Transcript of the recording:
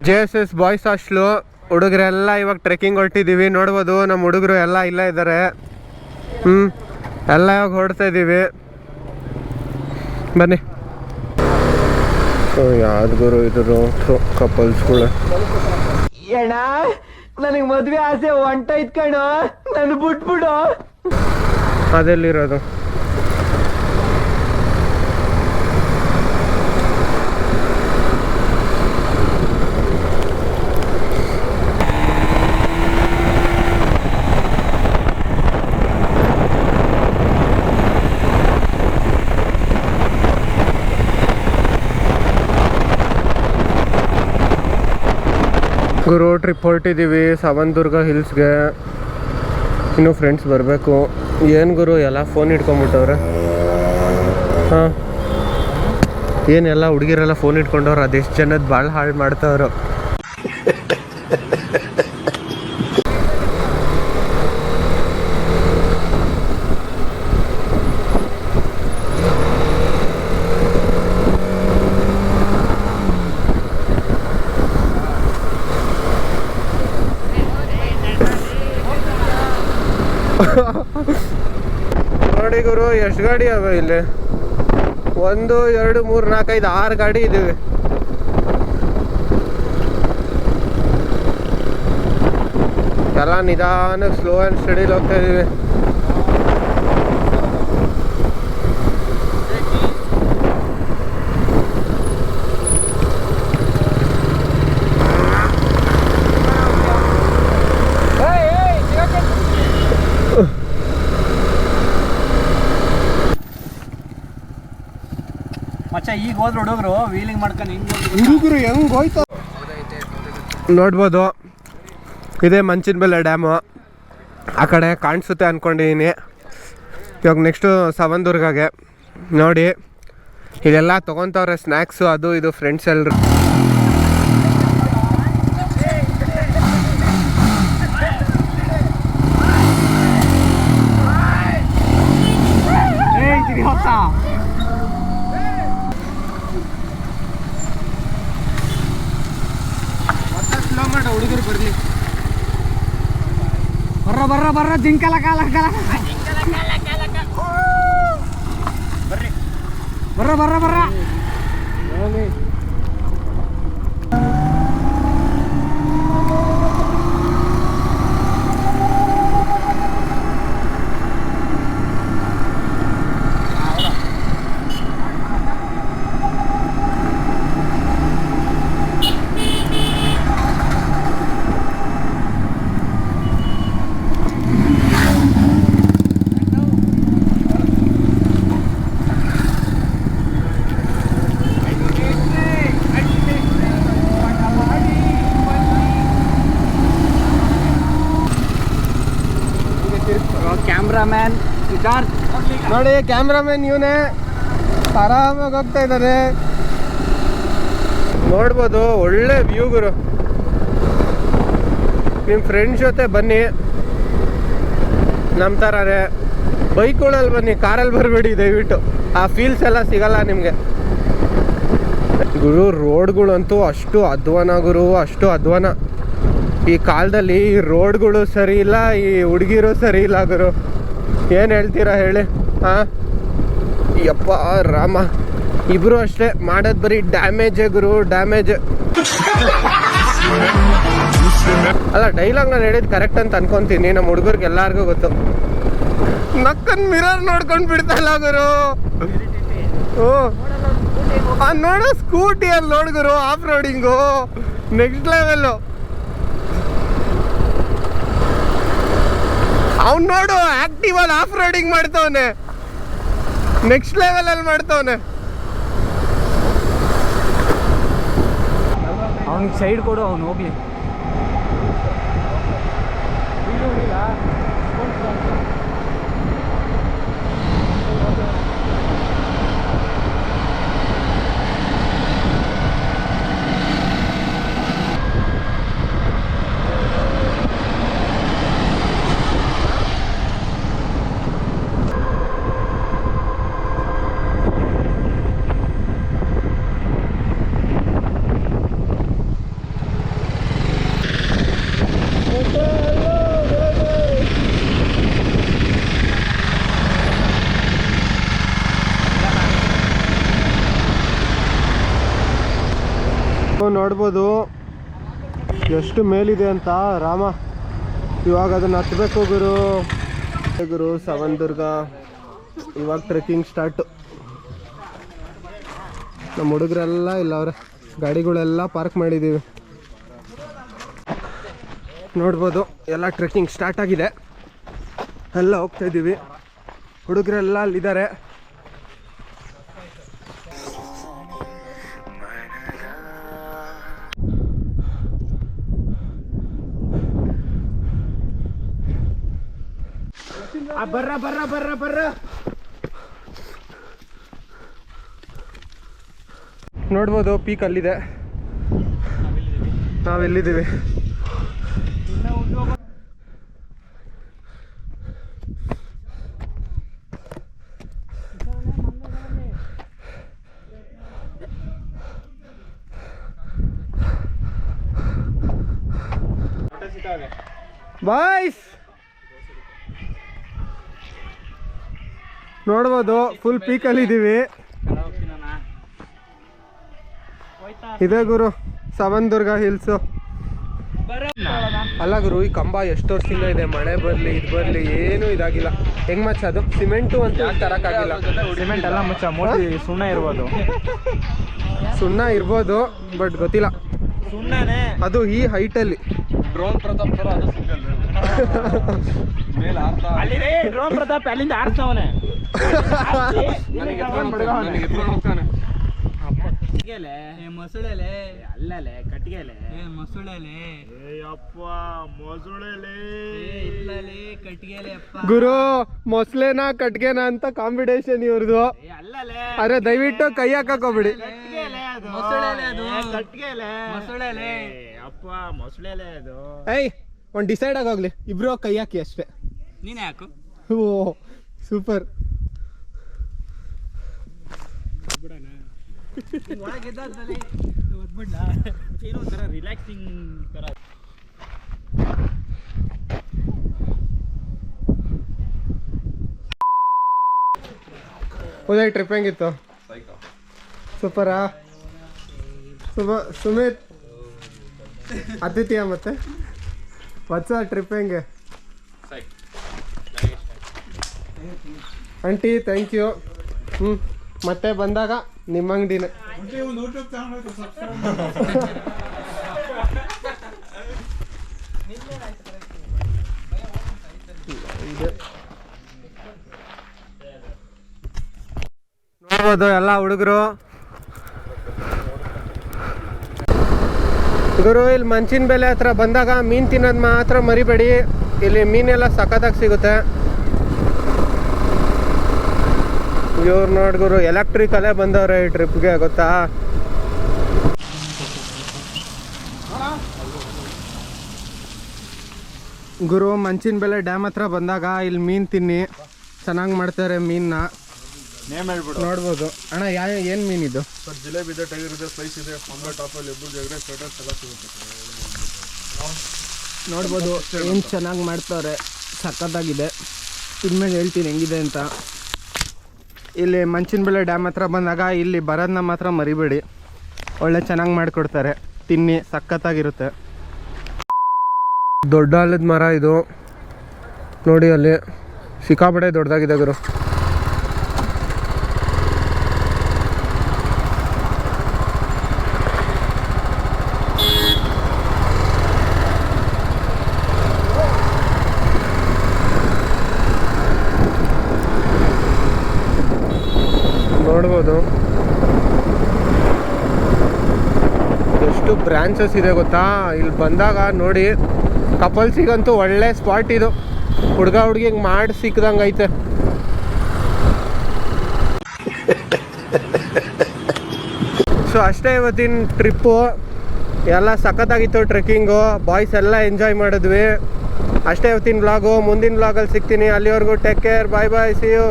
JSS boys hostel. ಹುಡುಗರೆಲ್ಲ ಇವಾಗ trekking ಹೊರಟಿದ್ದೀವಿ. ನೋಡ್ಬೋದು ನಮ್ಮ ಹುಡುಗರು ಎಲ್ಲ ಇಲ್ಲೇ ಇದ್ದಾರೆ. ಎಲ್ಲ ಇವಾಗ ಹೊರಡ್ತಾ ಇದ್ದೀವಿ. ಬನ್ನಿ. ಯಾವ್ದು ಗುರು ಇದ್ರು ಕಪಲ್ಸ್ಗಳು. ಅಣ್ಣ ನನಗೆ ಮದ್ವೆ ಆಸೆ ಹೊಂಟೈತ್ ಕಣೋ, ನನ್ ಬಿಟ್ಬಿಡು. ಅದೆಲ್ಲಿರೋದು? ಗುರು ಟ್ರಿಪ್ ಹೊರಟಿದ್ದೀವಿ ಸಾವಂತದುರ್ಗ ಹಿಲ್ಸ್ಗೆ. ಇನ್ನೂ ಫ್ರೆಂಡ್ಸ್ ಬರಬೇಕು. ಏನು ಗುರು ಎಲ್ಲ ಫೋನ್ ಇಟ್ಕೊಂಬಿಟ್ಟವ್ರೆ. ಹಾಂ, ಏನೆಲ್ಲ ಹುಡುಗಿರೆಲ್ಲ ಫೋನ್ ಇಟ್ಕೊಂಡವ್ರು. ಅದೆಷ್ಟು ಜನದ ಭಾಳ ಹಾಳು ಮಾಡ್ತಾವ್ರು. ನೋಡಿ ಗುರು ಎಷ್ಟು ಗಾಡಿ ಅವೆ ಇಲ್ಲಿ. 1 2 3 4 5 6 ಗಾಡಿ ಇದ್ದೀವಿ. ಎಲ್ಲ ನಿಧಾನಕ್ಕೆ ಸ್ಲೋ ಆ್ಯಂಡ್ ಸ್ಟಡಿಲಿ ಹೋಗ್ತಾ ಇದ್ದೀವಿ. ಮಚ್ಚ ಈಗ ಹೋದ್ರು ಹುಡುಗರು ವೀಲಿಂಗ್ ಮಾಡ್ಕೊಂಡು ಹುಡುಗರು ಹೆಂಗೆ ಹೋಯ್ತು ನೋಡ್ಬೋದು. ಇದೇ ಮಂಚಿನಬೆಲೆ ಡ್ಯಾಮು. ಆ ಕಡೆ ಕಾಣಿಸುತ್ತೆ ಅಂದ್ಕೊಂಡಿದ್ದೀನಿ. ಇವಾಗ ನೆಕ್ಸ್ಟು ಸಾವಂತದುರ್ಗಗೆ. ನೋಡಿ ಇದೆಲ್ಲ ತೊಗೊತವ್ರೆ ಸ್ನ್ಯಾಕ್ಸು ಅದು ಇದು ಫ್ರೆಂಡ್ಸ್ ಎಲ್ಲರು. ಹುಡುಗರು ಬರಲಿ. ಬರ್ರ ಜಿಂಕಲ ಕಾಲ ಬರ್ರ ಕ್ಯಾಮ್ರಾಮ್ಯಾನ್ ಸಿದ್ಧಾರ್ಥ್ ನೋಡಿ, ಕ್ಯಾಮ್ರಾಮನ್ ಇವನೇ ಆರಾಮಾಗಿ ಹೋಗ್ತಾ ಇದ್ದಾರೆ. ನೋಡ್ಬೋದು ಒಳ್ಳೆ ವ್ಯೂ ಗುರು. ನಿಮ್ಮ ಫ್ರೆಂಡ್ಸ್ ಜೊತೆ ಬನ್ನಿ. ನಮ್ಮ ಥರನೇ ಬೈಕ್ಗಳಲ್ಲಿ ಬನ್ನಿ, ಕಾರಲ್ಲಿ ಬರಬೇಡಿ ದಯವಿಟ್ಟು. ಆ ಫೀಲ್ಸ್ ಎಲ್ಲ ಸಿಗಲ್ಲ ನಿಮಗೆ ಗುರು. ರೋಡ್ಗಳಂತೂ ಅಷ್ಟು ಅಧ್ವಾನ ಗುರು, ಅಷ್ಟು ಅಧ್ವಾನ. ಈ ಕಾಲದಲ್ಲಿ ರೋಡ್ಗಳು ಸರಿ ಇಲ್ಲ, ಈ ಹುಡುಗಿರು ಸರಿ ಇಲ್ಲ ಗುರು. ಏನು ಹೇಳ್ತೀರಾ ಹೇಳಿ? ಹಾಂ, ಯಪ್ಪ ರಾಮ, ಇಬ್ಬರು ಅಷ್ಟೇ ಮಾಡೋದು ಬರೀ ಡ್ಯಾಮೇಜೇ ಗುರು, ಡ್ಯಾಮೇಜ್. ಅಲ್ಲ, ಡೈಲಾಗ್ ನಾನು ಹೇಳಿದ್ದು ಕರೆಕ್ಟ್ ಅಂತ ಅನ್ಕೊತೀನಿ. ನಮ್ಮ ಹುಡುಗರಿಗೆ ಎಲ್ಲರಿಗೂ ಗೊತ್ತು. ನಕ್ಕನ್ ಮಿರರ್ ನೋಡ್ಕೊಂಡು ಬಿಡ್ತಲ್ಲ ಗುರು. ನೋಡು ಸ್ಕೂಟಿಯಲ್ಲಿ ನೋಡು ಗುರು, ಆಫ್ ರೋಡಿಂಗು ನೆಕ್ಸ್ಟ್ ಲೆವೆಲ್ಲು. ಅವ್ನು ನೋಡು ಆಕ್ಟಿವಲ್ಲಿ ಆಫ್ ರೋಡಿಂಗ್ ಮಾಡ್ತವನೆ, ನೆಕ್ಸ್ಟ್ ಲೆವೆಲಲ್ಲಿ ಮಾಡ್ತವನೆ. ಅವನಿಗೆ ಸೈಡ್ ಕೊಡು, ಅವ್ನು ಹೋಗ್ಲಿ. ನೋಡ್ಬೋದು ಎಷ್ಟು ಮೇಲಿದೆ ಅಂತ ರಾಮ. ಇವಾಗ ಅದನ್ನ ಹತ್ಬೇಕು ಗುರು. ಗುರು ಸವಣದುರ್ಗ ಇವಾಗ ಟ್ರೆಕ್ಕಿಂಗ್ ಸ್ಟಾರ್ಟು. ನಮ್ಮ ಹುಡುಗರೆಲ್ಲ ಇಲ್ಲ ಅವ್ರೆ, ಗಾಡಿಗಳೆಲ್ಲ ಪಾರ್ಕ್ ಮಾಡಿದ್ದೀವಿ. ನೋಡ್ಬೋದು ಎಲ್ಲ ಟ್ರೆಕ್ಕಿಂಗ್ ಸ್ಟಾರ್ಟ್ ಆಗಿದೆ. ಎಲ್ಲ ಹೋಗ್ತಾ ಇದ್ದೀವಿ, ಹುಡುಗರೆಲ್ಲ ಅಲ್ಲಿದ್ದಾರೆ. ಬರ್ರ ಬರ್ರ ಬರ್ರ ಬರ್ರ. ನೋಡ್ಬೋದು ಪೀಕ್ ಅಲ್ಲಿದೆ, ನಾವೆಲ್ಲಿದ್ದೀವಿ. ಬಾಯ್ಸ್ ನೋಡ್ಬೋದು ಫುಲ್ ಪೀಕಲ್ಲಿ ಇದ್ದೀವಿ. ಇದೇ ಗುರು ಸವಣದುರ್ಗ ಹಿಲ್ಸು. ಅಲ್ಲ ಗುರು, ಈ ಕಂಬ ಎಷ್ಟು ವರ್ಷದಿಂದ ಇದೆ, ಮಳೆ ಬರಲಿ ಇದು ಬರಲಿ ಏನೂ ಇದಾಗಿಲ್ಲ. ಹೆಂಗ್ ಮಚ್ಚ ಅದು ಸಿಮೆಂಟು ಅಂತ ತರಕ್ಕಾಗಿಲ್ಲ. ಸಿಮೆಂಟ್ ಎಲ್ಲ ಮುಚ್ಚ ಮೋಟಿ ಸುಣ್ಣ ಇರ್ಬೋದು. ಸುಣ್ಣ ಇರ್ಬೋದು ಬಟ್ ಗೊತ್ತಿಲ್ಲ. ಸುಣ್ಣನೇ ಅದು ಈ ಹೈಟಲ್ಲಿ. ಡ್ರೋನ್ ಪ್ರತಾಪ್ ತರ ಅದು ಸಿಂಗಲ್ ಮೇಲೆ ಆರ್ತಾ ಅಲ್ಲಿದೆ ಡ್ರೋನ್ ಪ್ರತಾಪ್ ಅಲ್ಲಿಂದ ಆಡ್ತಾವನೆ. ಕಟ್ಗೆಲೆ ಮೊಸಳೆಲೆ ಅಲ್ಲಲೆ ಕಟ್ಗೆಲೆ ಮೊಸಳೆಲೆ ಅಪ್ಪ ಮೊಸಳೆಲೆ ಇಲ್ಲಲೆ ಕಟ್ಗೆಲೆ ಅಪ್ಪ. ಗುರು ಮೊಸಳೆನಾ ಕಟ್ಗೆನಾ ಅಂತ ಕಾಂಪಿಟೇಷನ್ ಇವ್ರದು. ಅಲ್ಲಲೆ ಅರೆ ದಯವಿಟ್ಟು ಕೈ ಹಾಕೋಬೇಡಿ. ಕಟ್ಗೆಲೆ ಅದು ಮೊಸಳೆಲೆ ಅದು ಕಟ್ಗೆಲೆ ಮೊಸಳೆಲೆ ಅಪ್ಪ ಮೊಸಳೆಲೆ ಅದು. ಏಯ್ ಒಂದು ಡಿಸೈಡ್ ಆಗೋಗ್ಲಿ, ಇಬ್ರು ಕೈ ಹಾಕಿ ಅಷ್ಟೇ. ನೀನೇ ಹಾಕು. ಓ ಸೂಪರ್. ಏನೋ ಒಂಥರ ರಿಲ್ಯಾಕ್ಸಿಂಗ್ ಥರ. ಉದಯ್ ಟ್ರಿಪ್ ಹೆಂಗಿತ್ತು? ಸೂಪರಾ? ಸುಮಿತ್ ಆತಿಥ್ಯ ಮತ್ತೆ ವತ್ಸ ಟ್ರಿಪ್ ಹೆಂಗೆ? Aunty thank you. ಮತ್ತೆ ಬಂದಾಗ ನಿಮ್ಮ ಅಂಗಡಿನೇ. ನೋಡ್ಬೋದು ಎಲ್ಲ ಹುಡುಗರು. ಗುರು ಇಲ್ಲಿ ಮಂಚಿನ ಬೆಲೆ ಹತ್ರ ಬಂದಾಗ ಮೀನು ತಿನ್ನೋದು ಮಾತ್ರ ಮರಿಬೇಡಿ. ಇಲ್ಲಿ ಮೀನೆಲ್ಲ ಸಖತ್ತಾಗಿ ಸಿಗುತ್ತೆ. ಇವ್ರು ನೋಡಿ ಗುರು ಎಲೆಕ್ಟ್ರಿಕಲ್ಲೇ ಬಂದವ್ರೆ ಈ ಟ್ರಿಪ್ಗೆ, ಗೊತ್ತಾ? ಗುರು ಮಂಚಿನ ಬೆಲೆ ಡ್ಯಾಮ್ ಹತ್ರ ಬಂದಾಗ ಇಲ್ಲಿ ಮೀನು ತಿನ್ನಿ, ಚೆನ್ನಾಗಿ ಮಾಡ್ತಾರೆ ಮೀನನ್ನ. ನೋಡ್ಬೋದು ಅಣ್ಣ. ಏನು ಮೀನಿದು? ಜಿಲೇಬಿ ಇದೆ, ಟೈಗರ್ ಇದೆ, ಸ್ಲೈಸ್ ಇದೆ, ಪಂಗ ಟಾಪಲ್ಲಿ ಎಬ್ಬು ಜಗಡೆ ಸ್ವೆಟರ್ಸ್ ಎಲ್ಲ ಸಿಗುತ್ತೆ. ನೋಡ್ಬೋದು ಏನು ಚೆನ್ನಾಗಿ ಮಾಡ್ತಾರೆ, ಸಖತ್ತಾಗಿದೆ. ಇನ್ಮೇಲೆ ಹೇಳ್ತೀನಿ ಹೆಂಗಿದೆ ಅಂತ. ಇಲ್ಲಿ ಮಂಚಿನ ಬೆಲೆ ಡ್ಯಾಮ್ ಹತ್ರ ಬಂದಾಗ ಇಲ್ಲಿ ಬರೋದನ್ನ ಮಾತ್ರ ಮರಿಬೇಡಿ, ಒಳ್ಳೆ ಚೆನ್ನಾಗಿ ಮಾಡಿಕೊಡ್ತಾರೆ, ತಿನ್ನಿ, ಸಖತ್ತಾಗಿರುತ್ತೆ. ದೊಡ್ಡ ಆಲದ ಮರ ಇದು ನೋಡಿ, ಅಲ್ಲಿ ಸಿಕ್ಕಾಪಟ್ಟೆ ದೊಡ್ಡದಾಗಿದೆ ಗುರು. ನೋಡ್ಬೋದು ಎಷ್ಟು ಬ್ರಾಂಚಸ್ ಇದೆ ಗೊತ್ತಾ. ಇಲ್ಲಿ ಬಂದಾಗ ನೋಡಿ, ಕಪಲ್ಸಿಗಂತೂ ಒಳ್ಳೆ ಸ್ಪಾಟ್ ಇದು. ಹುಡುಗ ಹುಡುಗಿಗೆ ಮಾಡಿ ಸಿಕ್ಕದಂಗೆ ಐತೆ. ಸೊ ಅಷ್ಟೇ ಇವತ್ತಿನ ಟ್ರಿಪ್ಪು. ಎಲ್ಲ ಸಖತ್ತಾಗಿತ್ತು ಟ್ರೆಕ್ಕಿಂಗು. ಬಾಯ್ಸ್ ಎಲ್ಲ ಎಂಜಾಯ್ ಮಾಡಿದ್ವಿ. ಅಷ್ಟೇ ಇವತ್ತಿನ ವ್ಲಾಗು. ಮುಂದಿನ ವ್ಲಾಗಲ್ಲಿ ಸಿಗ್ತೀನಿ. ಅಲ್ಲಿವರೆಗೂ take care, bye bye, see you.